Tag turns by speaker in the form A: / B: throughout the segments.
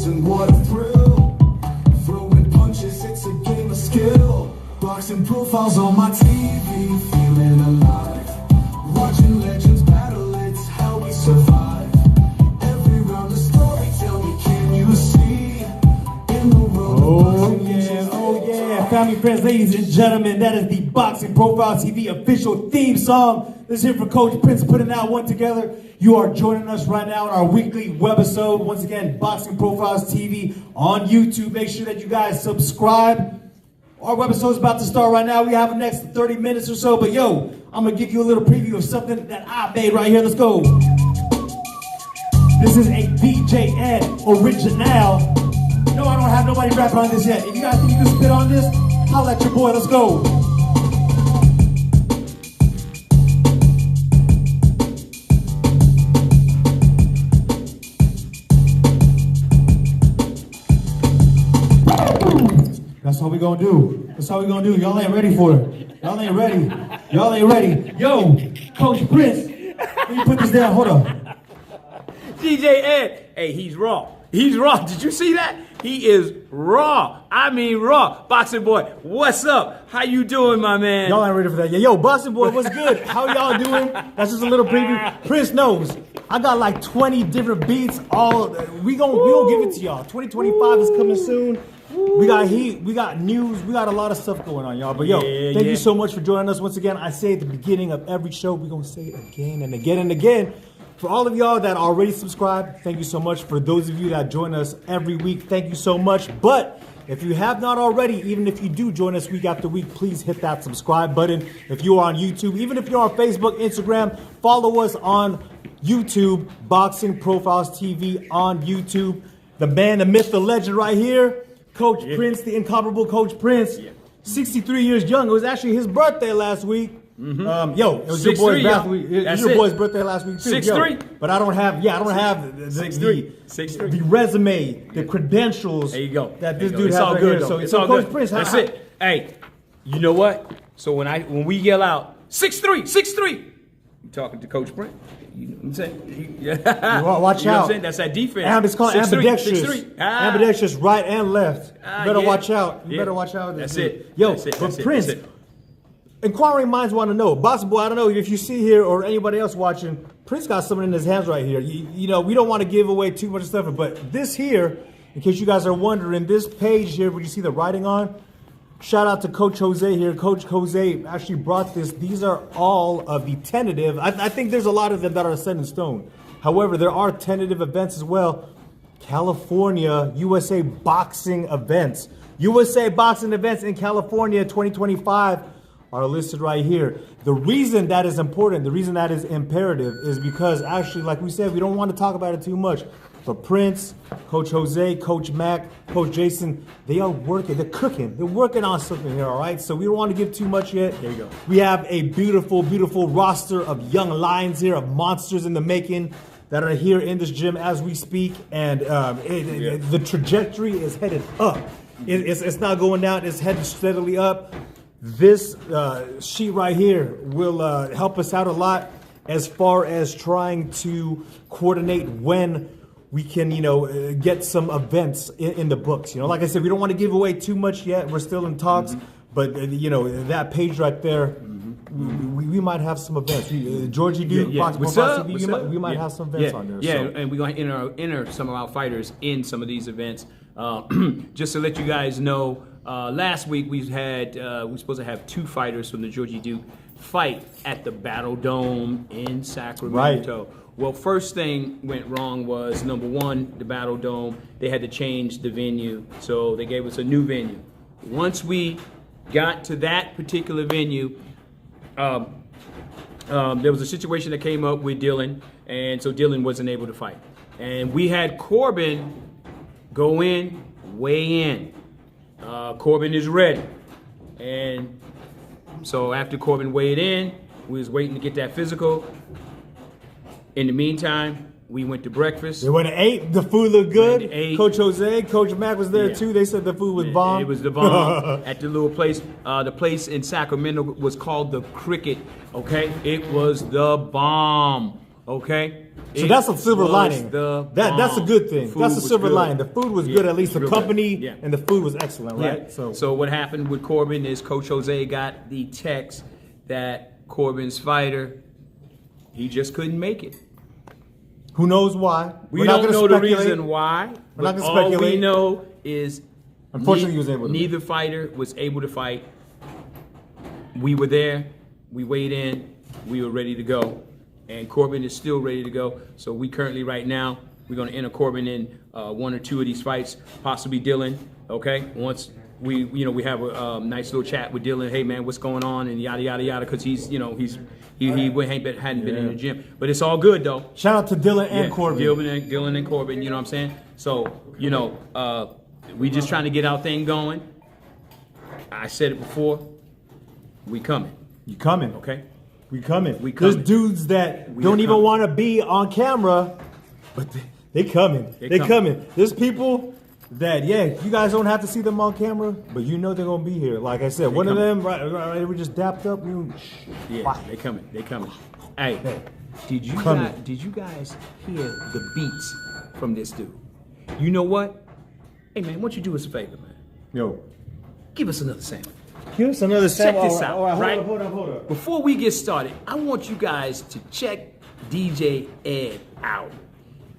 A: and what a thrill. Throwing punches, it's a game of skill. Boxing profiles on my TV, feeling alive. Watching legends battle, it's how we survive. Every round a story, tell me, can you see? In the world of boxing,
B: Oh yeah, family, friends, ladies and gentlemen, that is the Boxing Profile TV official theme song. This is here for Coach Prince putting that one together. You are joining us right now on our weekly webisode. Once again, Boxing Profiles TV on YouTube. Make sure that you guys subscribe. Our webisode is about to start right now. We have the next 30 minutes or so. But yo, I'm going to give you a little preview of something that I made right here. Let's go. This is a DJ Ed original. No, I don't have nobody rapping on this yet. If you guys think you can spit on this, holla at your boy. Let's go. That's how we gonna do. That's how we gonna do. Y'all ain't ready for it. Y'all ain't ready. Y'all ain't ready. Yo, Coach Prince, let me put this down. Hold on.
C: DJ Ed, hey, he's raw. He's raw. Did you see that? He is raw. I mean raw. Boxing boy, what's up? How you doing, my man?
B: Y'all ain't ready for that yet. Yo, Boxing boy, what's good? How y'all doing? That's just a little preview. Prince knows. I got like 20 different beats. We gonna give it to y'all. 2025 is coming soon. We got heat, we got news, we got a lot of stuff going on, y'all. But yo, thank you so much for joining us once again. I say at the beginning of every show, we're gonna say it again and again and again. For all of y'all that already subscribed, thank you so much. For those of you that join us every week, thank you so much. But if you have not already, even if you do join us week after week, please hit that subscribe button. If you are on YouTube, even if you're on Facebook, Instagram, follow us on YouTube, Boxing Profiles TV on YouTube. The man, the myth, the legend right here. Coach Prince, the incomparable Coach Prince, 63 years young. It was actually his birthday last week. Yo, it was your boy's birthday. It was your boy's birthday last week too.
C: 6'3".
B: But I don't have the resume, the credentials.
C: There you go.
B: That this dude has right here. So
C: it's all
B: Coach
C: good.
B: Prince,
C: that's it. Hey, you know what? So when we yell out 6'3", 6'3", you talking to Coach Prince. You know what I'm saying? Yeah.
B: Watch
C: you know
B: out.
C: What I'm saying? That's that defense.
B: It's called
C: 6'3",
B: ambidextrous.
C: 6'3".
B: Ambidextrous, right and left. You better watch out. You better watch out.
C: That's it.
B: Yo,
C: that's it.
B: but
C: That's
B: Prince, inquiring minds want to know. Boxing boy, I don't know if you see here or anybody else watching, Prince got something in his hands right here. You know, we don't want to give away too much stuff, but this here, in case you guys are wondering, this page here, where you see the writing on, shout out to Coach Jose here. Coach Jose actually brought this. These are all of the tentative. I think there's a lot of them that are set in stone. However, there are tentative events as well. California USA boxing events. USA boxing events in California 2025 are listed right here. The reason that is important, the reason that is imperative is because actually, like we said, we don't want to talk about it too much. But Prince, Coach Jose, Coach Mac, Coach Jason, they are working, they're cooking, they're working on something here, all right? So we don't want to give too much yet. There you go. We have a beautiful, beautiful roster of young lions here, of monsters in the making that are here in this gym as we speak. And the trajectory is headed up. It's not going down, it's headed steadily up. This sheet right here will help us out a lot as far as trying to coordinate when we can, get some events in the books. Like I said, we don't want to give away too much yet. We're still in talks. But, that page right there, we might have some events. Georgie Duke, we might have some events on there.
C: Yeah, and we're going to enter some of our fighters in some of these events. Just to let you guys know, last week we were supposed to have 2 fighters from the Georgie Duke fight at the Battle Dome in Sacramento. Right. Well, first thing went wrong was, number one, the Battle Dome, they had to change the venue, so they gave us a new venue. Once we got to that particular venue, there was a situation that came up with Dylan, and so Dylan wasn't able to fight. And we had Corbin go in, weigh in. Corbin is ready. And so after Corbin weighed in, we was waiting to get that physical. In the meantime, we went to breakfast.
B: They went and ate. The food looked good. Coach Jose, Coach Mac was there too. They said the food was bomb.
C: It was the bomb at the little place. The place in Sacramento was called the Cricket. Okay, it was the bomb. Okay.
B: So that's a silver lining. That's a good thing. That's a silver lining. The food was good, at least the company and the food was excellent, right?
C: Yeah. So what happened with Corbin is Coach Jose got the text that Corbin's fighter, he just couldn't make it.
B: Who knows why?
C: We don't know the reason why.
B: We're not going to
C: all
B: speculate.
C: we know is
B: unfortunately he was able to.
C: Neither fighter was able to fight. We were there. We weighed in. We were ready to go. And Corbin is still ready to go. So we currently, right now, we're going to enter Corbin in one or two of these fights, possibly Dylan. Okay, once we have a nice little chat with Dylan. Hey man, what's going on? And yada yada yada, because he hadn't been in the gym. But it's all good though.
B: Shout out to Dylan and Corbin.
C: Dylan and Corbin. You know what I'm saying? So we just trying to get our thing going. I said it before. We coming.
B: You coming?
C: Okay.
B: We coming.
C: We coming.
B: There's dudes that don't even want to be on camera, but they coming. They coming. There's people that, you guys don't have to see them on camera, but you know they're going to be here. Like I said, one of them, right, we just dapped up.
C: They coming. They coming. Hey, did you guys hear the beats from this dude? You know what? Hey, man, why don't you do us a favor, man?
B: Yo.
C: Give us another sample.
B: Give us another sample.
C: Check this out, right?
B: Hold up.
C: Before we get started, I want you guys to check DJ Ed out.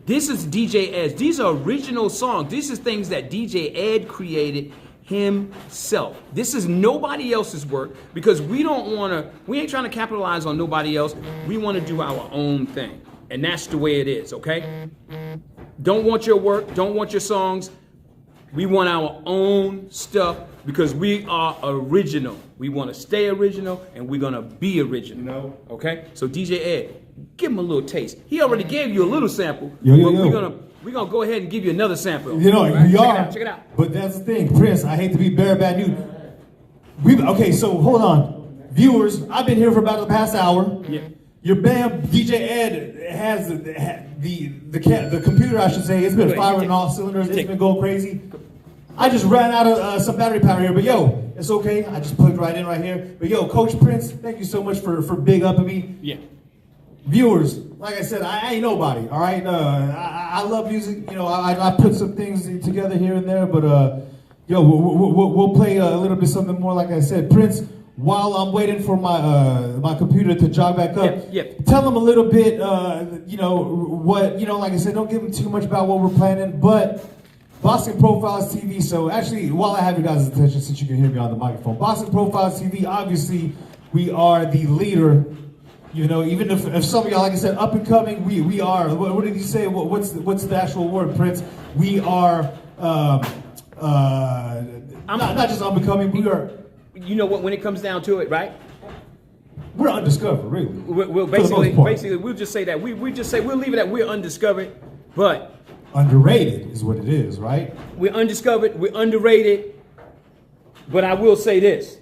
C: This is DJ Ed. These are original songs. These are things that DJ Ed created himself. This is nobody else's work because we ain't trying to capitalize on nobody else. We want to do our own thing. And that's the way it is, okay? Don't want your work, don't want your songs. We want our own stuff because we are original. We want to stay original and we're going to be original. Okay? So DJ Ed, give him a little taste. He already gave you a little sample. We're going to go ahead and give you another sample.
B: We are.
C: Check it out.
B: But that's the thing, Prince, I hate to be bearer of bad news. Okay, so hold on. Viewers, I've been here for about the past hour.
C: Yeah.
B: Your band, DJ Ed, has the computer, I should say. It's been firing all cylinders. It's been going crazy. I just ran out of some battery power here, but it's okay. I just plugged right in right here. But Coach Prince, thank you so much for big upping me.
C: Yeah.
B: Viewers, like I said, I ain't nobody, all right? I love music. I put some things together here and there, but we'll play a little bit something more. Like I said, Prince, while I'm waiting for my computer to jog back up, tell them a little bit, like I said, don't give them too much about what we're planning, but Boxing Profiles TV. So actually, while I have you guys' attention, since you can hear me on the microphone, Boxing Profiles TV, obviously, we are the leader. Even if some of y'all, like I said, up and coming, we are. What did you say? What's the actual word, Prince? We are not just up and coming. We are.
C: You know what? When it comes down to it, right?
B: We're undiscovered, really.
C: We'll basically, we'll just say that we'll leave it at we're undiscovered, but
B: underrated is what it is, right?
C: We're undiscovered. We're underrated. But I will say this.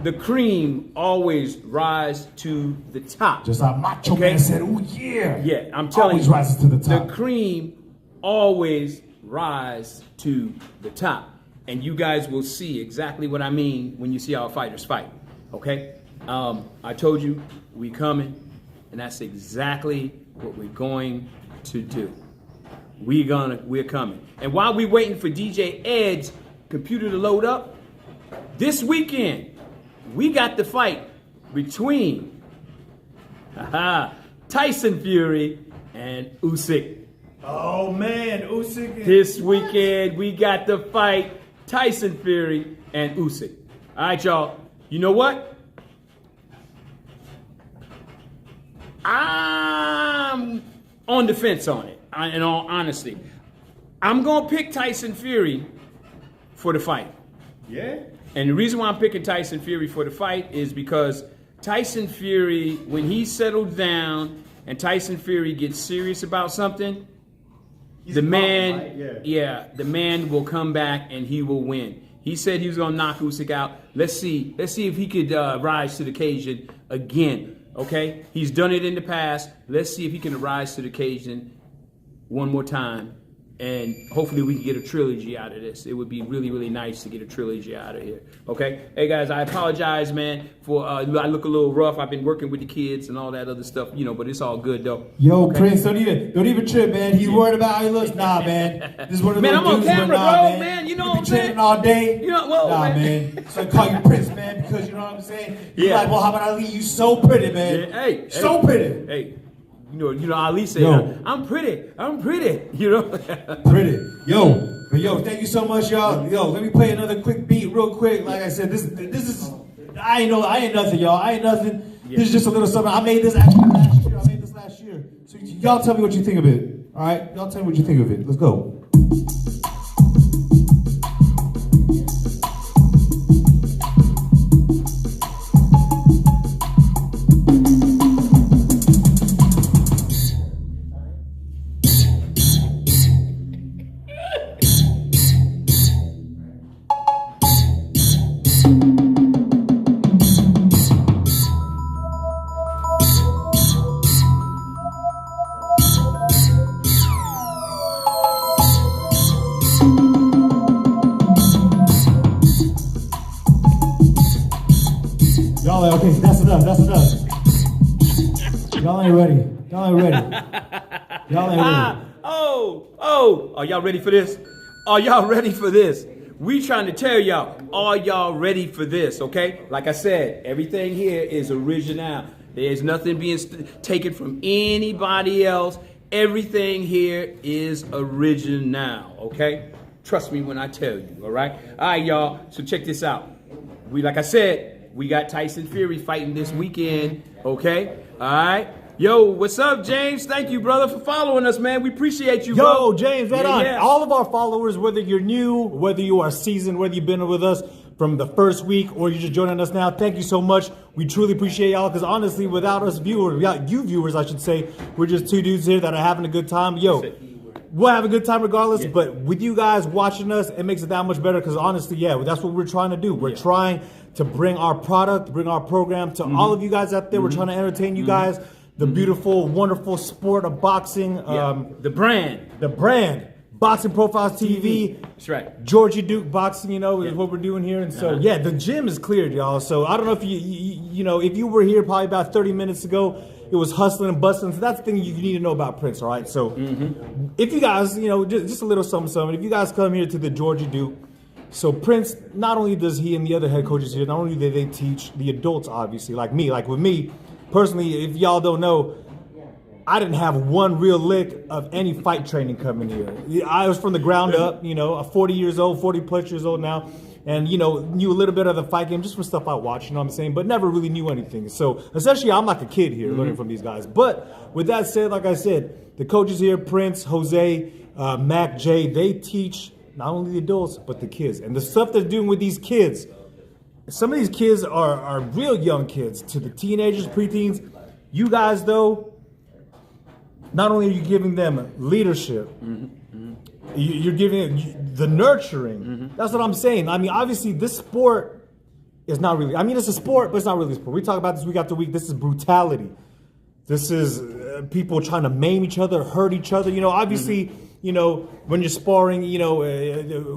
C: The cream always rise to the top.
B: Just like Macho Man said, oh yeah.
C: Yeah, I'm telling
B: always
C: you.
B: Always rises to the top.
C: The cream always rise to the top. And you guys will see exactly what I mean when you see our fighters fight. Okay? I told you, we coming. And that's exactly what we're going to do. We're coming. And while we're waiting for DJ Ed's computer to load up, this weekend, we got the fight between Tyson Fury and Usyk.
B: Oh man, Usyk.
C: This weekend, we got the fight Tyson Fury and Usyk. All right, y'all. You know what? I'm on the fence on it, in all honesty. I'm going to pick Tyson Fury for the fight.
B: Yeah?
C: And the reason why I'm picking Tyson Fury for the fight is because Tyson Fury, when he settles down and Tyson Fury gets serious about something, the man will come back and he will win. He said he was going to knock Usyk out. Let's see if he could rise to the occasion again. Okay? He's done it in the past. Let's see if he can rise to the occasion one more time and hopefully we can get a trilogy out of this. It would be really, really nice to get a trilogy out of here. Okay? Hey guys, I apologize, man, for I look a little rough. I've been working with the kids and all that other stuff, but it's all good though.
B: Yo, okay? Prince, don't even trip, man. He's worried about how he looks. Nah, man. This is one of
C: man, I'm on camera, bro,
B: man.
C: You know what I'm
B: saying? All day.
C: Well,
B: man. So I call you Prince, man, because you know what I'm saying? You're like, Muhammad Ali, you so pretty, man.
C: Yeah,
B: so pretty.
C: Hey. You know, Ali said, I'm pretty,
B: Pretty. Yo, thank you so much, y'all. Yo, let me play another quick beat real quick. Like I said, this is, I ain't nothing, y'all. I ain't nothing. Yeah. This is just a little something. I made this last year. So y'all tell me what you think of it. All right? Y'all tell me what you think of it. Let's go. Okay, that's enough. Y'all ain't ready.
C: Are y'all ready for this? Are y'all ready for this? We trying to tell y'all, are y'all ready for this, okay? Like I said, everything here is original. There's nothing being taken from anybody else. Everything here is original, okay? Trust me when I tell you, all right? All right, y'all, so check this out. Like I said, we got Tyson Fury fighting this weekend, okay? All right? Yo, what's up, James? Thank you, brother, for following us, man. We appreciate you, bro.
B: Yo, James, right on. Yeah. All of our followers, whether you're new, whether you are seasoned, whether you've been with us from the first week or you're just joining us now, thank you so much. We truly appreciate y'all because honestly, without us viewers, without you viewers, I should say, we're just two dudes here that are having a good time. Yo, we'll have a good time regardless, but with you guys watching us, it makes it that much better because honestly, that's what we're trying to do. We're trying to bring our product, bring our program to all of you guys out there. We're trying to entertain you guys. The beautiful, wonderful sport of boxing.
C: The brand.
B: Boxing Profiles TV.
C: That's right.
B: Georgie Duke Boxing, is what we're doing here. And so, the gym is cleared, y'all. So I don't know if if you were here probably about 30 minutes ago, it was hustling and bustling. So that's the thing you need to know about Prince, all right? So if you guys, just a little something, if you guys come here to the Georgie Duke, so Prince, not only does he and the other head coaches here, not only do they teach the adults, obviously, like with me, personally, if y'all don't know, I didn't have one real lick of any fight training coming here. I was from the ground up, 40 years old, 40 plus years old now, and, knew a little bit of the fight game just from stuff I watched, you know what I'm saying, but never really knew anything. So essentially, I'm like a kid here learning from these guys. But with that said, like I said, the coaches here, Prince, Jose, Mac, Jay, they teach not only the adults, but the kids. And the stuff they're doing with these kids, some of these kids are real young kids to the teenagers, preteens. You guys, though, not only are you giving them leadership, you're giving it the nurturing. That's what I'm saying. I mean, obviously, this sport is not really, it's a sport, but it's not really a sport. We talk about this week after week. This is brutality. This is people trying to maim each other, hurt each other. Obviously, when you're sparring,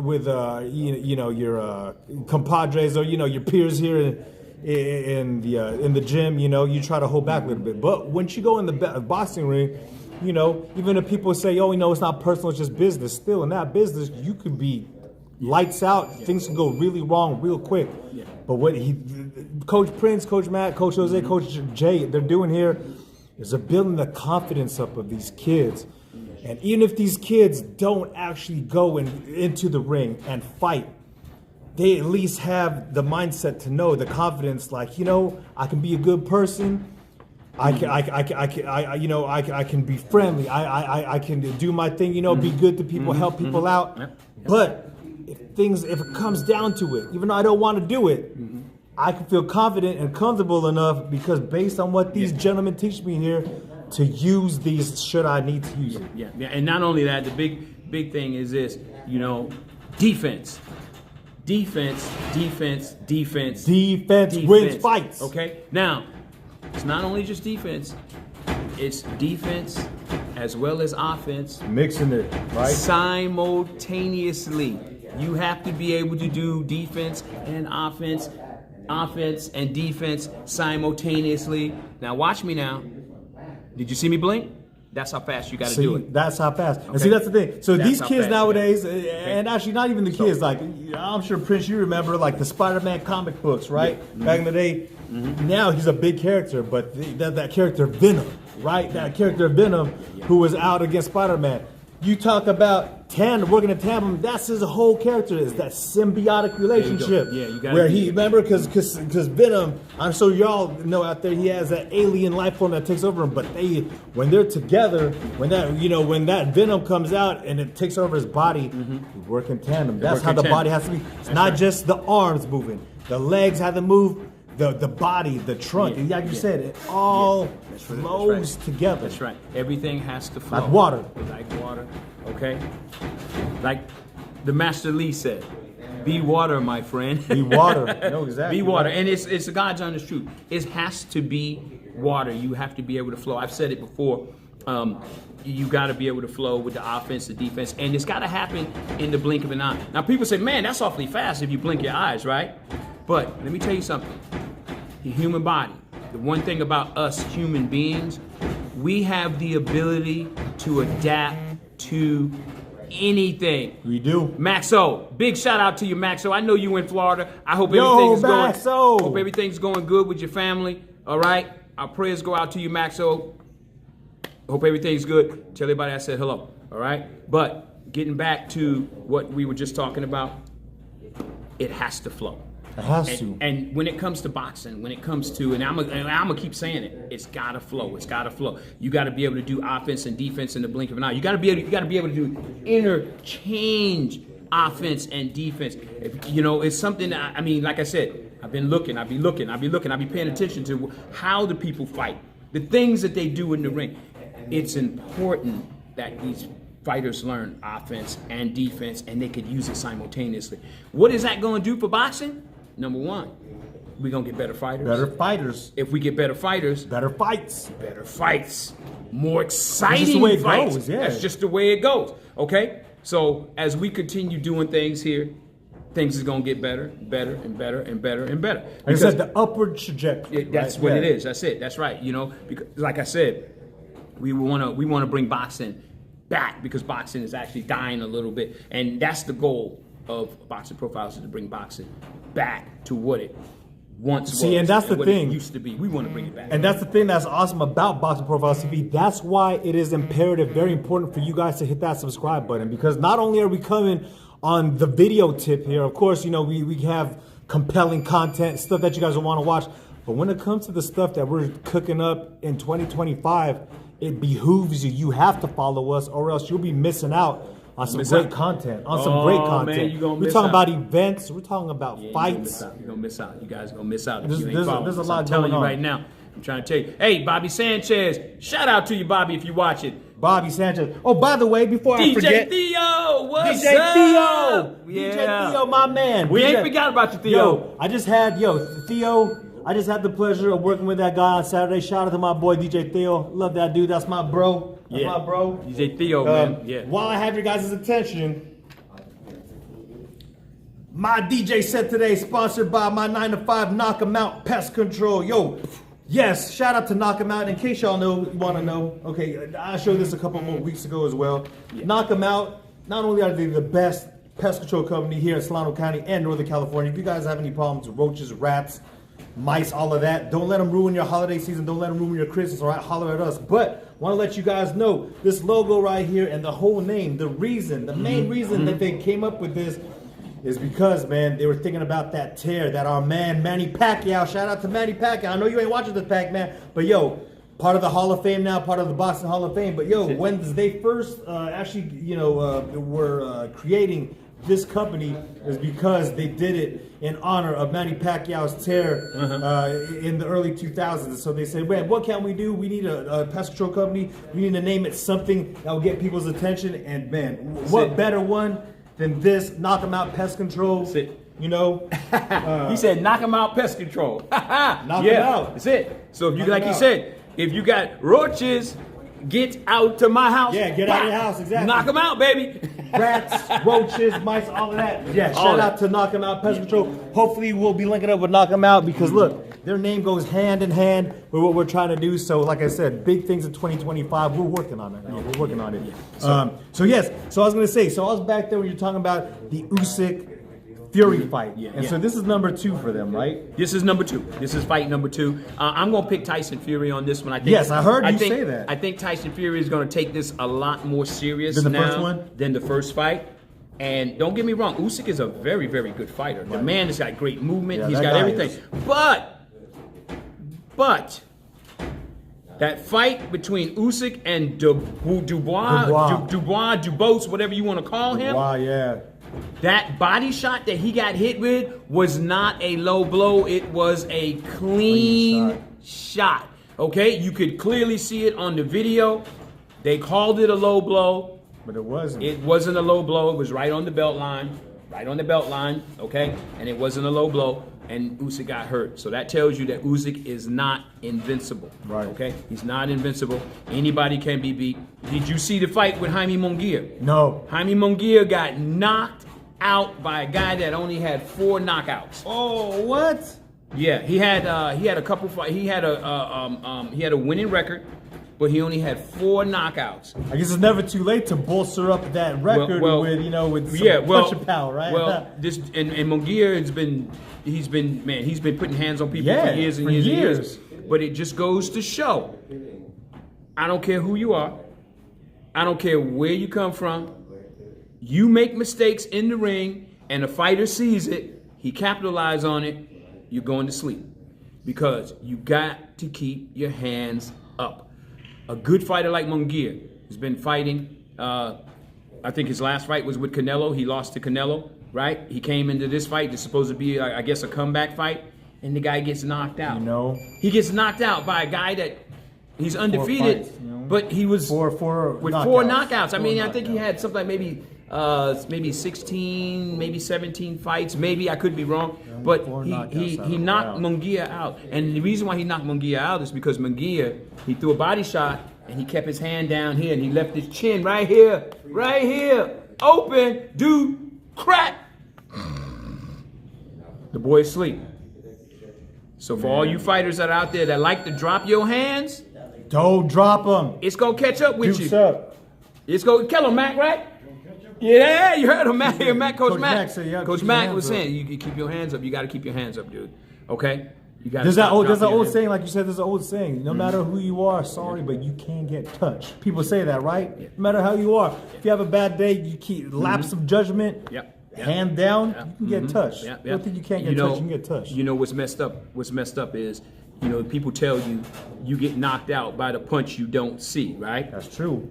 B: with your compadres or your peers here in the gym, you try to hold back a little bit. But once you go in the boxing ring, even if people say, it's not personal, it's just business. Still, in that business, you could be lights out. Things can go really wrong real quick. But what Coach Prince, Coach Matt, Coach Jose, Coach Jay, they're doing here is they're building the confidence up of these kids. And even if these kids don't actually go into the ring and fight, they at least have the mindset to know, the confidence, like, I can be a good person. I can be friendly. I can do my thing, be good to people, help people out. But if it comes down to it, even though I don't want to do it, I can feel confident and comfortable enough because based on what these gentlemen teach me here, to use these should I need to use it.
C: Yeah. And not only that, the big thing is this, defense. Defense
B: wins fights.
C: Okay? Now, it's not only just defense, it's defense as well as offense
B: Mixing it, right?
C: simultaneously. You have to be able to do defense and offense and defense simultaneously. Now watch me now. Did you see me blink? That's how fast you got to do it.
B: That's how fast. And
C: Okay.
B: see, that's the thing. So
C: That's
B: these
C: how
B: kids
C: fast,
B: nowadays,
C: okay.
B: and actually not even the kids, like I'm sure Prince, you remember like the Spider-Man comic books, right? Back in the day. Now he's a big character, but that character Venom, right? That character Venom who was out against Spider-Man. You talk about tandem, working in tandem. That's his whole character. Is that symbiotic relationship?
C: Yeah, you gotta
B: where
C: be-
B: he remember because Venom. I'm sure y'all know out there he has that alien life form that takes over him. But when they're together, when that Venom comes out and it takes over his body, they work in tandem. That's
C: work
B: how
C: in
B: the
C: tandem.
B: body has to be. It's not just the arms moving. The legs have to move. The body, the trunk,
C: Yeah,
B: like you
C: yeah.
B: said, it all
C: That's right,
B: flows together.
C: That's right. Everything has to flow.
B: Like water.
C: Like water. Okay? Like the Master Lee said, be water, my friend.
B: Be water. No, exactly.
C: Be water.
B: Right.
C: And it's God's honest truth. It has to be water. You have to be able to flow. I've said it before. You got to be able to flow with the offense, the defense, and it's got to happen in the blink of an eye. Now, people say, man, that's awfully fast if you blink your eyes, right? But let me tell you something. The human body, the one thing about us human beings, we have the ability to adapt to anything.
B: We do.
C: Maxo, big shout out to you, Maxo. I know you in Florida. I hope
B: Yo,
C: everything's
B: Maxo.
C: going. Hope everything's going good with your family. All right. Our prayers go out to you, Maxo. Hope everything's good. Tell everybody I said hello. All right. But getting back to what we were just talking about, it has to flow.
B: It has to.
C: And when it comes to boxing, when it comes to, and I'm gonna keep saying it, it's gotta flow. It's gotta flow. You gotta be able to do offense and defense in the blink of an eye. You gotta be able to do interchange offense and defense. It's something that, I mean, like I said, I've been looking, I'll be paying attention to how the people fight, the things that they do in the ring. It's important that these fighters learn offense and defense, and they could use it simultaneously. What is that going to do for boxing? Number one, we're going to get better fighters.
B: Better fighters.
C: If we get better fighters,
B: Better fights.
C: better fights, more exciting
B: the way it
C: fights.
B: goes, yeah.
C: That's just the way it goes. Okay? So as we continue doing things here, things is going to get better, better, and better, and better, and better.
B: Like I said, the upward trajectory.
C: That's
B: right?
C: what it
B: Yeah.
C: is. That's it. That's right. Because like I said, we want to bring boxing back because boxing is actually dying a little bit, and that's the goal of Boxing Profiles, is to bring boxing back to what it once was.
B: See, and that's the
C: what
B: thing.
C: it used to be. We want to bring it back.
B: And that's the thing that's awesome about Boxing Profiles TV. That's why it is imperative, very important for you guys to hit that subscribe button, because not only are we coming on the video tip here, of course, we have compelling content, stuff that you guys will want to watch, but when it comes to the stuff that we're cooking up in 2025, it behooves you. You have to follow us, or else you'll be missing out on some great content.
C: Man, you gonna
B: We're
C: miss
B: talking
C: out.
B: about events. We're talking about fights.
C: You're gonna miss out. You guys are gonna miss out if
B: There's-
C: you ain't
B: there's a-
C: following
B: there's a
C: us.
B: lot
C: I'm telling
B: going
C: you
B: on.
C: right now. I'm trying to tell you. Hey, Bobby Sanchez, shout out to you, Bobby, if you watch it.
B: Bobby Sanchez. Oh, by the way, before I
C: DJ
B: forget,
C: Theo, what's
B: DJ
C: up?
B: Theo,
C: Yeah.
B: DJ Theo, my man.
C: We ain't
B: DJ
C: forgot about you, Theo.
B: Yo, I just had the pleasure of working with that guy on Saturday. Shout out to my boy DJ Theo. Love that dude. That's my bro. That's my bro.
C: DJ Theo, man. Yeah.
B: While I have your guys' attention, my DJ set today is sponsored by my 9 to 5 Knock 'em Out Pest Control. Yo, yes, shout out to Knock 'em Out. In case y'all want to know, okay, I showed this a couple more weeks ago as well. Knock 'em Out, not only are they the best pest control company here in Solano County and Northern California, if you guys have any problems with roaches, rats, mice, all of that, don't let them ruin your holiday season. Don't let them ruin your Christmas. All right, holler at us. But want to let you guys know this logo right here and the whole name, the main reason that they came up with this is because, man, they were thinking about that tear that our man Manny Pacquiao, shout out to Manny Pacquiao. I know you ain't watching this, Pac-Man, but yo, part of the Hall of Fame now, part of the Boxing Hall of Fame. But yo, when they first were creating this company, is because they did it in honor of Manny Pacquiao's tear in the early 2000s. So they said, man, what can we do? We need a pest control company. We need to name it something that will get people's attention. And man, what better one than this? Knock 'em Out Pest Control.
C: That's it.
B: You know,
C: He said, "Knock 'em out, pest control."
B: Knock 'em
C: yeah,
B: out.
C: That's it. So if you,
B: Knock 'em
C: like you
B: out.
C: said, if you got roaches, Get out to my house.
B: Yeah, get out of your house, exactly.
C: Knock them out, baby.
B: Rats, roaches, mice, all of that. Yeah,
C: All
B: shout
C: that.
B: out to Knock 'em Out Pest Control. Hopefully we'll be linking up with Knock 'em Out because look, their name goes hand in hand with what we're trying to do. So like I said, big things in 2025. We're working on it now. We're working on it. So yes, so I was gonna say, so I was back there when you're talking about the Usyk Fury fight. And so this is number 2 for them, right?
C: This is number 2. This is fight number 2. I'm going to pick Tyson Fury on this one. I think.
B: Yes, I heard you
C: think,
B: say that.
C: I think Tyson Fury is going to take this a lot more serious
B: Than the
C: now
B: first one?
C: than the first fight. And don't get me wrong, Usyk is a very, very good fighter. The man has got great movement.
B: Yeah,
C: He's
B: that
C: got
B: guy
C: everything.
B: is.
C: But that fight between Usyk and Dubois, whatever you want to call him.
B: Wow, yeah.
C: That body shot that he got hit with was not a low blow. It was a clean shot. Okay, you could clearly see it on the video. They called it a low blow.
B: But it wasn't.
C: It wasn't a low blow. It was right on the belt line. Right on the belt line, okay? And it wasn't a low blow, and Usyk got hurt. So that tells you that Usyk is not invincible.
B: Right.
C: Okay? He's not invincible. Anybody can be beat. Did you see the fight with Jaime Munguia?
B: No.
C: Jaime Munguia got knocked out by a guy that only had 4 knockouts.
B: Oh, what?
C: Yeah, he had a couple fight. He had a winning record, but he only had 4 knockouts.
B: I guess it's never too late to bolster up that record with with some punching power, right?
C: Well, this and Munguia he's been putting hands on people
B: Yeah,
C: for years and
B: for
C: years and
B: years.
C: years. But it just goes to show, I don't care who you are, I don't care where you come from, you make mistakes in the ring and a fighter sees it, he capitalizes on it, you're going to sleep. Because you got to keep your hands up. A good fighter like Munguia has been fighting. I think his last fight was with Canelo. He lost to Canelo, right? He came into this fight. It's supposed to be, I guess, a comeback fight, and the guy gets knocked out.
B: He
C: gets knocked out by a guy that he's undefeated,
B: fights,
C: but he was
B: four
C: with 4 knockouts. I mean, I think he had something like maybe 16, maybe 17 fights. Maybe I could be wrong, but he knocked Munguia out. And the reason why he knocked Munguia out is because Munguia, he threw a body shot and he kept his hand down here and he left his chin right here, open. Dude, crack. The boy asleep. So for all you fighters that are out there that like to drop your hands,
B: don't drop them.
C: it's gonna catch up with
B: Dukes
C: you.
B: up.
C: It's gonna kill him, Mac, right? Yeah, you heard him, Mac. Coach Mac.
B: Mac said you gotta
C: Coach
B: keep your
C: Mac
B: hands
C: was
B: up.
C: saying you keep your hands up. You got to keep your hands up, dude. Okay. You got.
B: There's that old saying, like you said, there's an old saying. No matter who you are, sorry, but you can get touched. People say that, right? No matter how you are. If you have a bad day, you keep lapse of judgment. Hand down, you can get touched. Don't think you can't get touched. You can get touched.
C: You know what's messed up? What's messed up is, people tell you you get knocked out by the punch you don't see, right?
B: That's true.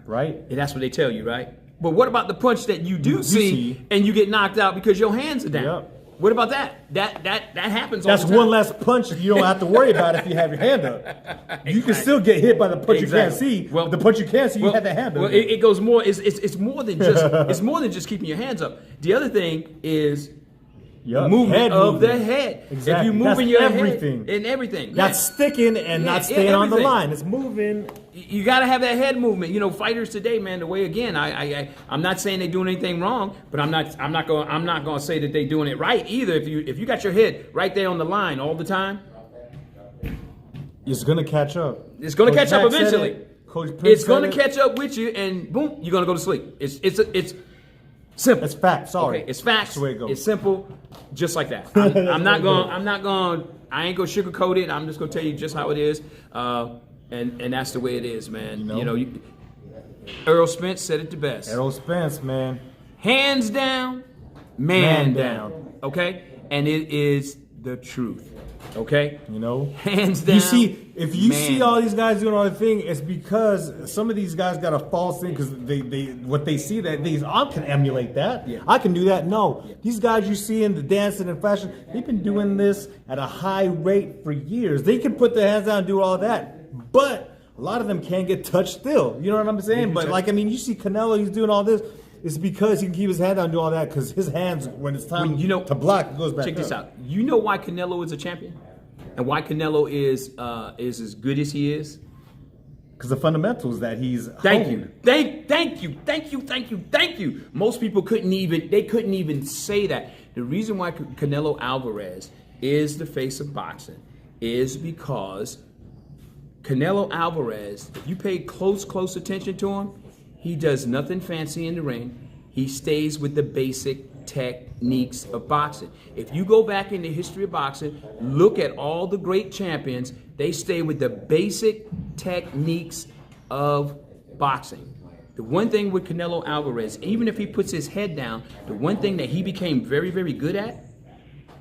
B: Right?
C: And that's what they tell you, right? But what about the punch that you do see and you get knocked out because your hands are down?
B: Yep.
C: What about that? That happens all
B: That's
C: the time.
B: one less punch you don't have to worry about if you have your hand up. You can still get hit by the punch you can't see.
C: Well,
B: the punch you can't see, you have the hand up.
C: Well, it goes more. It's more than just it's more than just keeping your hands up. The other thing is the movement of the head.
B: Exactly.
C: If you're moving your
B: everything.
C: head and everything,
B: That's sticking and not staying on the line. It's moving.
C: You got to have that head movement. Fighters today, man. The way again, I'm not saying they're doing anything wrong, but I'm not going to say that they're doing it right either. If you got your head right there on the line all the time,
B: it's gonna catch up.
C: It's gonna catch up eventually. It's gonna
B: catch
C: catch up with you, and boom, you're gonna go to sleep. It's simple.
B: It's facts. Sorry,
C: Okay, it's facts.
B: That's the way it goes.
C: It's simple, just like that. I ain't gonna sugarcoat it. I'm just gonna tell you just how it is, and that's the way it is, man. Earl Spence said it the best.
B: Errol Spence, man.
C: Hands down, man down. Okay, and it is the truth. Okay, hands down.
B: You see, if you
C: man
B: see all these guys doing all the thing, it's because some of these guys got a false thing because they see that I can emulate that.
C: Yeah.
B: I can do that. No, these guys you see in the dancing and fashion, they've been doing this at a high rate for years. They can put their hands down and do all that, but a lot of them can't get touched still. You know what I'm saying? But you see Canelo, he's doing all this. It's because he can keep his hand down and do all that because his hands, when it's time to block, it goes back
C: Check
B: up.
C: this out. You know why Canelo is a champion? And why Canelo is as good as he is?
B: Because the fundamentals that he's
C: Thank
B: honed.
C: you. Thank you. Most people couldn't even say that. The reason why Canelo Alvarez is the face of boxing is because Canelo Alvarez, if you pay close attention to him, he does nothing fancy in the ring. He stays with the basic techniques of boxing. If you go back in the history of boxing, look at all the great champions, they stay with the basic techniques of boxing. The one thing with Canelo Alvarez, even if he puts his head down, the one thing that he became very, very good at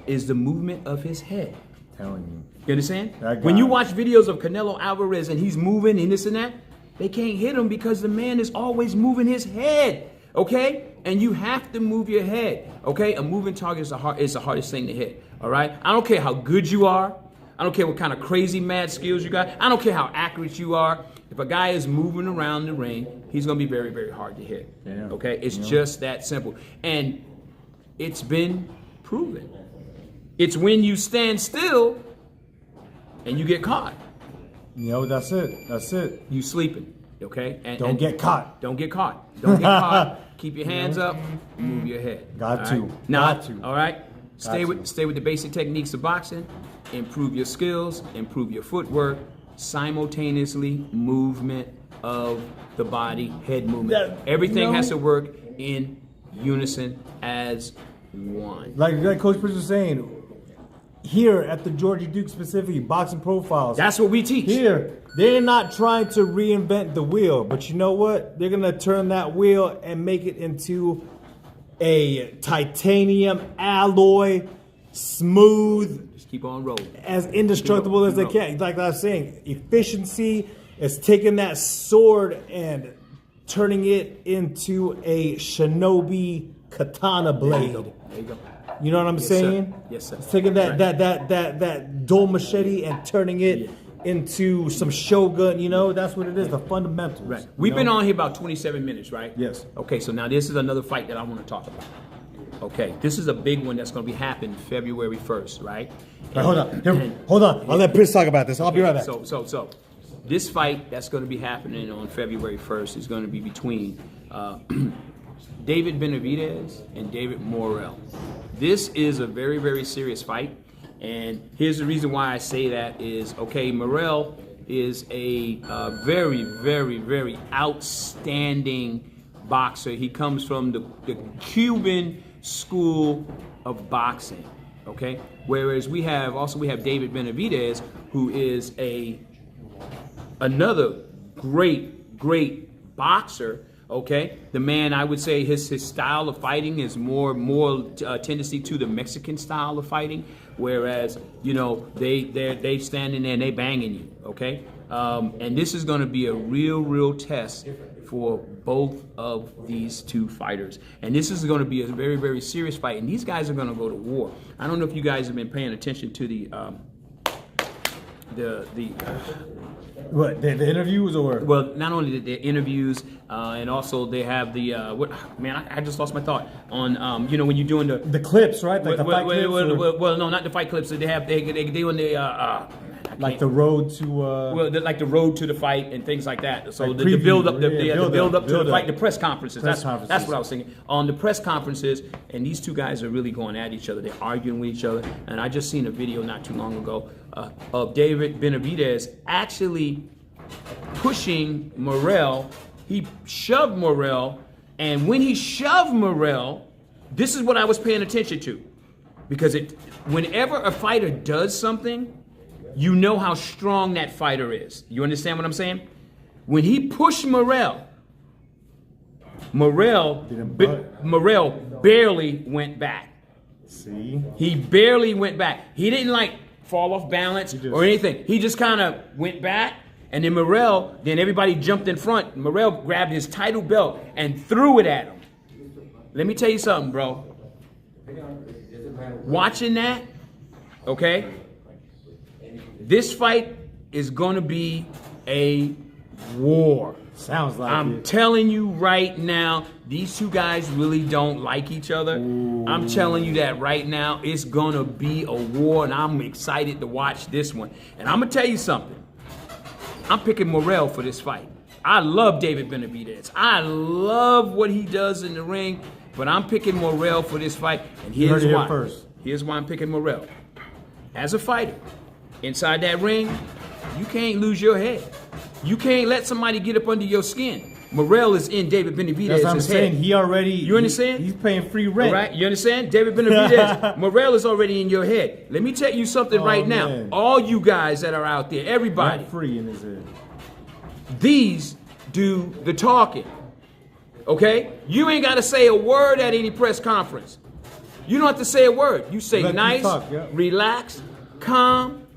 C: is the movement of his head.
B: Telling you.
C: You understand?
B: That
C: When
B: guy.
C: you watch videos of Canelo Alvarez and he's moving and this and that, they can't hit him because the man is always moving his head. Okay? And you have to move your head. Okay? A moving target is the hardest thing to hit. All right? I don't care how good you are. I don't care what kind of crazy mad skills you got. I don't care how accurate you are. If a guy is moving around the ring, he's going to be very, very hard to hit.
B: Yeah.
C: Okay? It's just that simple. And it's been proven. It's when you stand still and you get caught.
B: That's it. That's it.
C: You sleeping. Okay? And
B: Don't get caught.
C: Don't get caught. Don't get caught. Keep your hands up. Move your head.
B: Got
C: all
B: to.
C: right? Now,
B: Got to.
C: all right? Stay
B: to.
C: with the basic techniques of boxing. Improve your skills. Improve your footwork. Simultaneously, movement of the body, head movement. Everything has to work in unison as one.
B: Like Coach Prince was saying, here at the Georgie Duke specifically, Boxing Profiles.
C: That's what we teach.
B: Here, they're not trying to reinvent the wheel, but you know what? They're gonna turn that wheel and make it into a titanium alloy, smooth,
C: Just keep on rolling.
B: as indestructible as they can. Like I was saying, efficiency is taking that sword and turning it into a shinobi katana blade.
C: There you go.
B: You know what I'm
C: Yes,
B: saying?
C: sir. Yes, sir.
B: It's taking that
C: Right.
B: that dull machete and turning it
C: Yeah.
B: into some shogun. That's what it is. The fundamentals.
C: Right. We've been on here about 27 minutes, right?
B: Yes.
C: Okay, so now this is another fight that I want to talk about. Okay, this is a big one that's going to be happening February 1st, right?
B: Right, hold on. Hold on. I'll let Prince talk about this. I'll be right back.
C: So, this fight that's going to be happening on February 1st is going to be between David Benavidez and David Morrell. This is a very, very serious fight. And here's the reason why I say that is, okay, Morrell is a very, very, very outstanding boxer. He comes from the Cuban school of boxing, okay? Whereas we have David Benavidez, who is another great boxer. Okay, the man, I would say his style of fighting is more tendency to the Mexican style of fighting, whereas they standing there and they banging you. Okay, and this is going to be a real test for both of these two fighters, and this is going to be a very, very serious fight. And these guys are going to go to war. I don't know if you guys have been paying attention to the
B: What, the interviews or?
C: well, not only the interviews, and also they have the I just lost my thought on when you're doing
B: The clips, right? Like the fight clips? Or
C: well, no, not the fight clips. They doing the
B: like the road to...
C: like the road to the fight and things like that. So
B: Like
C: the
B: preview,
C: build up, the
B: build
C: build up to
B: build
C: the fight,
B: up.
C: the press conferences.
B: Press
C: That's
B: conferences.
C: what I was thinking. On the press conferences, and these two guys are really going at each other. They're arguing with each other. And I just seen a video not too long ago of David Benavidez actually pushing Morrell. He shoved Morrell, and when he shoved Morrell, this is what I was paying attention to, because whenever a fighter does something, you know how strong that fighter is. You understand what I'm saying? When he pushed Morrell barely went back.
B: See?
C: He barely went back. He didn't fall off balance or anything. He just kind of went back, and then then everybody jumped in front. Morrell grabbed his title belt and threw it at him. Let me tell you something, bro. Watching that, okay? This fight is going to be a war.
B: Sounds like
C: I'm
B: it.
C: telling you right now, these two guys really don't like each other.
B: Ooh.
C: I'm telling you that right now. It's going to be a war, and I'm excited to watch this one. And I'm going to tell you something. I'm picking Morrell for this fight. I love David Benavidez. I love what he does in the ring, but I'm picking Morrell for this fight, and
B: You heard
C: here's
B: it here
C: why.
B: first.
C: Here's why I'm picking Morrell. As a fighter, inside that ring, you can't lose your head. You can't let somebody get up under your skin. Morrell is in David Benavidez's
B: That's what I'm
C: head.
B: saying. He already.
C: You understand?
B: He's paying free rent.
C: All right, you understand? David Benavidez, Morrell is already in your head. Let me tell you something
B: Oh,
C: right now.
B: man.
C: All you guys that are out there, everybody,
B: Rent free in his head.
C: these do the talking. Okay? You ain't got to say a word at any press conference. You don't have to say a word. You say
B: Let them
C: nice,
B: talk, yeah.
C: relax, calm.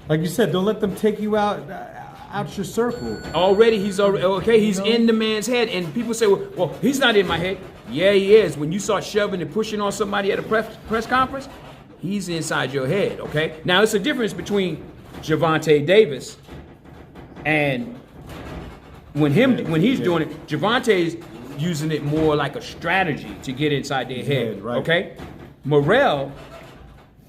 B: Like you said, don't let them take you out your circle.
C: Already, he's already okay. He's in the man's head, and people say, "Well, he's not in my head." Yeah, he is. When you start shoving and pushing on somebody at a press conference, he's inside your head. Okay. Now, it's a difference between Gervonta Davis and when he's doing it. Gervonta's using it more like a strategy to get inside their head.
B: Right.
C: Okay. Morrell,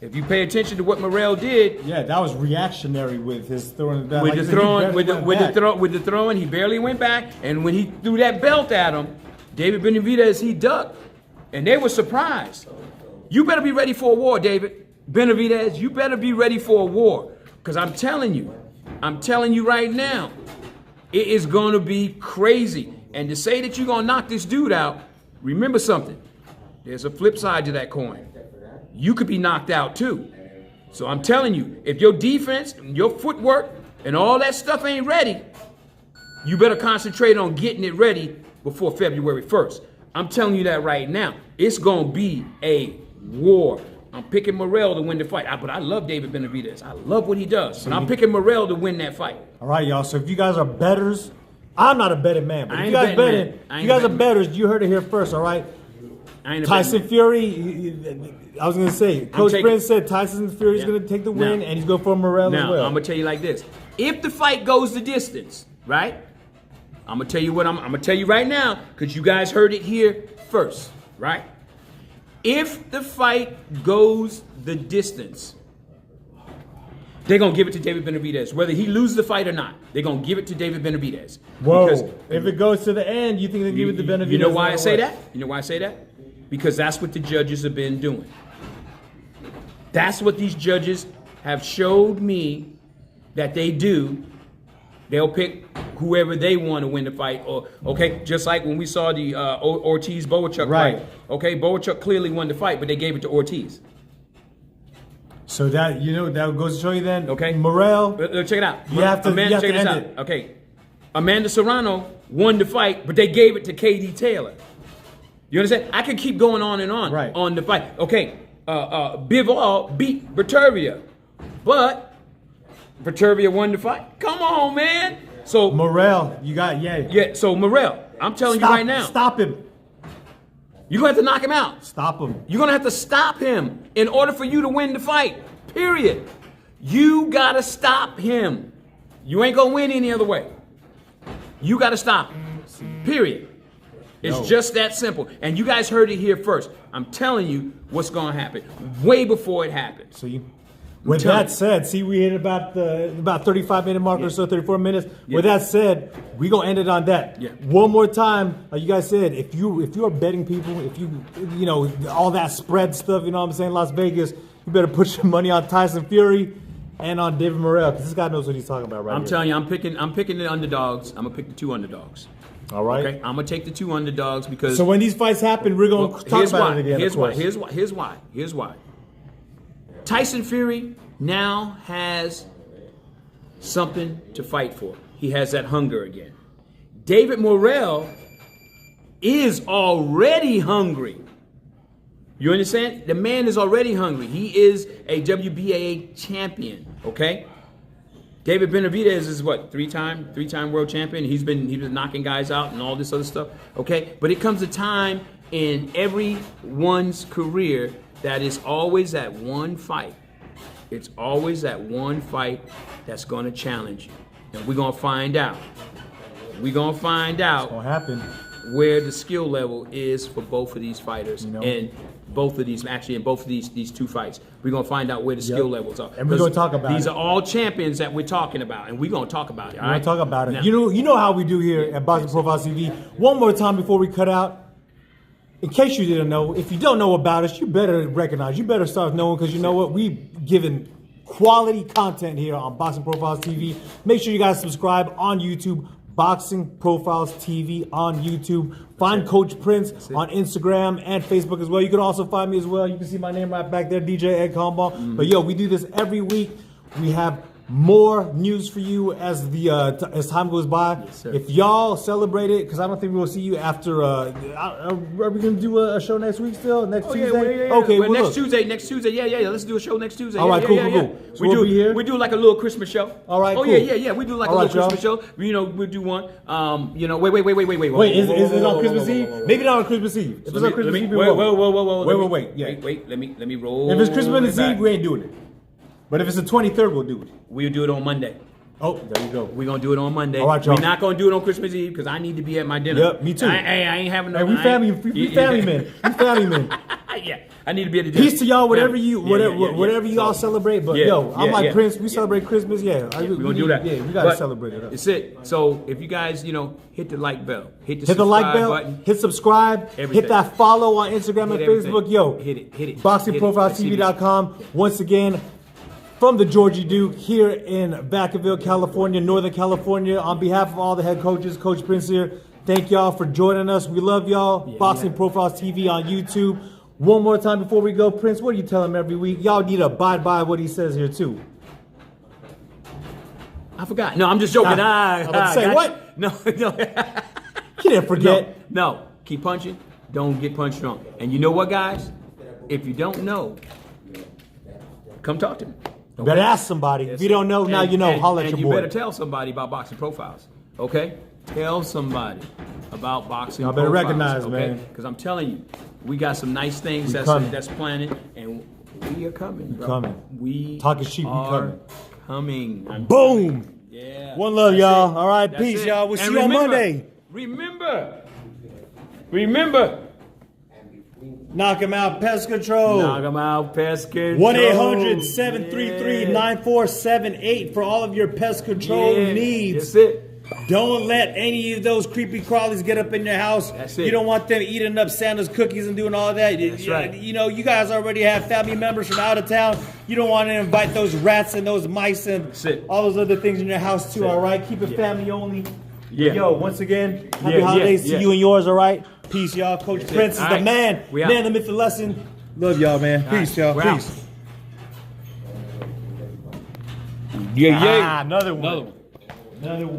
C: if you pay attention to what Morrell did,
B: Yeah, that was reactionary with his throwing it down.
C: with
B: Like
C: the
B: you said, he
C: throwing,
B: barely
C: with the
B: went
C: with the
B: back.
C: throw, with the throwing, he barely went back. And when he threw that belt at him, David Benavidez, he ducked, and they were surprised. You better be ready for a war, David Benavidez. You better be ready for a war, because I'm telling you right now, it is going to be crazy. And to say that you're going to knock this dude out, remember something. There's a flip side to that coin. You could be knocked out too. So I'm telling you, if your defense and your footwork and all that stuff ain't ready, you better concentrate on getting it ready before February 1st. I'm telling you that right now. It's going to be a war. I'm picking Morrell to win the fight. But I love David Benavidez. I love what he does. And I'm picking Morrell to win that fight.
B: All right, y'all. So if you guys are bettors, I'm not a betting man, but
C: I
B: if
C: ain't
B: you
C: a
B: guys
C: betting man.
B: betting,
C: I ain't
B: you guys
C: a
B: are
C: betting
B: bettors. You heard it here first. All right.
C: I ain't a
B: Tyson
C: betting
B: Fury. I was gonna say, Coach
C: taking-
B: Prince said Tyson Fury's
C: Yeah.
B: gonna take the win,
C: Now-
B: and he's going for Morrell
C: Now,
B: as well.
C: I'm going to tell you like this. If the fight goes the distance, right? I'm going to tell you what I'm going to tell you right now, because you guys heard it here first, right? If the fight goes the distance, they're going to give it to David Benavidez. Whether he loses the fight or not, they're going to give it to David Benavidez.
B: Whoa!
C: Because
B: If it goes to the end, you think they give it to Benavidez?
C: you know why I
B: or
C: say
B: what?
C: that? You know why I say that? Because that's what the judges have been doing. That's what these judges have showed me that they do. They'll pick whoever they want to win the fight. Or okay, just like when we saw the Ortiz Boachuk
B: Right.
C: fight. Okay, Boachuk clearly won the fight, but they gave it to Ortiz.
B: So that that goes to show you then.
C: Okay,
B: Morrell.
C: check it out.
B: You have to-
C: Amanda,
B: you have to
C: check this
B: end
C: out.
B: it.
C: Okay, Amanda Serrano won the fight, but they gave it to KD Taylor. You understand? I could keep going on and on
B: Right.
C: on the fight. Okay, Bivol beat Bertuvia, but Bertuvia won the fight. Come on, man. So
B: Morrell, you got
C: yeah. So Morrell, I'm telling you right now,
B: Stop him.
C: you're gonna have to knock him out.
B: Stop him.
C: You're gonna have to stop him in order for you to win the fight. Period. You gotta stop him. You ain't gonna win any other way. You gotta stop him. Period. It's just that simple. And you guys heard it here first. I'm telling you what's gonna happen way before it happens.
B: So you. With
C: telling
B: that
C: you.
B: said, see, we hit about 35-minute mark or so, 34 minutes.
C: Yeah.
B: With that said, we gonna end it on that.
C: Yeah.
B: One more time, like you guys said, if you are betting people, if you all that spread stuff, you know what I'm saying, Las Vegas, you better put your money on Tyson Fury and on David Morrell, because this guy knows what he's talking about right
C: I'm
B: here.
C: telling you, I'm picking the underdogs. I'm gonna pick the two underdogs.
B: All right.
C: Okay, I'm gonna take the two underdogs because
B: So when these fights happen, we're gonna talk
C: here's
B: about
C: why.
B: it again.
C: Here's
B: of
C: why.
B: course.
C: Here's why. Tyson Fury now has something to fight for. He has that hunger again. David Morrell is already hungry. You understand? The man is already hungry. He is a WBA champion. Okay. David Benavidez is what, three-time world champion. He's been knocking guys out and all this other stuff. Okay, but it comes a time in everyone's career that is always that one fight. It's always that one fight that's going to challenge you, and we're gonna find out. We're gonna find out
B: Gonna happen.
C: where the skill level is for both of these fighters,
B: know?
C: and both of these two fights. We're gonna find out where the skill levels are,
B: And we're gonna talk about
C: these
B: it.
C: are all champions that we're talking about, and we're gonna talk about it.
B: We're gonna talk about it. You know how we do here at Boxing Profiles TV. One more time before we cut out. In case you didn't know, if you don't know about us, you better recognize. You better start knowing, because you know what? We giving quality content here on Boxing Profiles TV. Make sure you guys subscribe on YouTube. Boxing Profiles TV on YouTube. Find Coach Prince on Instagram and Facebook as well. You can also find me as well. You can see my name right back there, DJ Ed Combo. But yo, we do this every week. We have more news for you as the as time goes by.
C: sir.
B: If y'all celebrate it, because I don't think we'll see you after. Are we gonna do a show next week still? Next Tuesday? Okay,
C: well,
B: well,
C: next Tuesday, yeah. Let's do a show next Tuesday.
B: All right, cool. So
C: We
B: we'll be here?
C: We do like a little Christmas show.
B: All right,
C: Oh
B: cool.
C: yeah. We do like
B: All
C: a
B: right,
C: little Christmas show. We'll do one. Wait.
B: Wait, is it on Christmas Eve? Maybe not on Christmas Eve. If it's on Christmas Eve, we won't. Wait. Yeah.
C: Wait. Let me roll.
B: If it's Christmas
C: it back.
B: Eve, we ain't doing it. But if it's the 23rd, we'll do it.
C: We'll do it on Monday.
B: Oh, there you go.
C: We're gonna do it on Monday.
B: All right, y'all.
C: We're not gonna do it on Christmas Eve because I need to be at my dinner.
B: Yep, me too.
C: I ain't having no.
B: Hey, we family men. We family men.
C: Yeah, I need to be at the dinner.
B: Peace to y'all, whatever you
C: Yeah.
B: whatever y'all celebrate. But
C: Yeah,
B: yo, I'm
C: yeah,
B: like
C: yeah.
B: Prince. We celebrate Christmas. Yeah,
C: We're gonna do that.
B: Yeah, we gotta
C: But
B: celebrate it.
C: It's it. So if you guys, hit the like bell, hit
B: Hit the like
C: subscribe
B: bell,
C: button.
B: hit subscribe,
C: Everything.
B: hit that follow on Instagram and
C: Hit everything.
B: Facebook. Yo,
C: Hit it. Hit it.
B: BoxingProfilesTV.com. Once again, from the Georgie Duke here in Vacaville, California, Northern California. On behalf of all the head coaches, Coach Prince here. Thank y'all for joining us. We love y'all. Boxing Profiles TV on YouTube. One more time before we go, Prince, what do you tell him every week? Y'all need to abide by what he says here too.
C: I forgot. No, I'm just joking.
B: I'm about to say,
C: got
B: what?
C: you. No.
B: He didn't forget.
C: No. Keep punching. Don't get punched on. And you know what, guys? If you don't know, come talk to me.
B: You better ask somebody. If you don't know, now you know. Holla at your
C: you
B: boy.
C: better tell somebody about Boxing Profiles. Okay? Tell somebody about Boxing
B: Y'all better
C: Profiles.
B: recognize,
C: okay?
B: man.
C: Because I'm telling you, we got some nice things
B: coming.
C: that's planning, and we are coming. Bro.
B: coming.
C: We
B: Talking sheep, we
C: are coming.
B: Boom.
C: Yeah.
B: One love,
C: That's
B: y'all.
C: it.
B: All right,
C: That's
B: peace,
C: it.
B: y'all. We'll
C: And
B: see you on
C: remember-
B: Monday.
C: Remember.
B: Knock him out, pest control.
C: Knock 'em out, pest control.
B: 1-800-733-9478 for all of your pest control needs.
C: That's it.
B: Don't let any of those creepy crawlies get up in your house.
C: That's it.
B: You don't want them eating up Santa's cookies and doing all that.
C: That's right.
B: You know, you guys already have family members from out of town. You don't want to invite those rats and those mice and
C: That's it.
B: all those other things in your house too,
C: That's it.
B: all right? Keep it family only.
C: Yeah.
B: Yo, once again, happy
C: Yeah,
B: holidays
C: yeah.
B: to you and yours, all right? Peace, y'all. Coach
C: it.
B: Prince is
C: All
B: the
C: right.
B: man.
C: We out.
B: Man, the myth, the lesson. Love y'all, man. Peace, y'all.
C: We're out.
B: Peace.
C: Yeah.
B: Another one. Another one.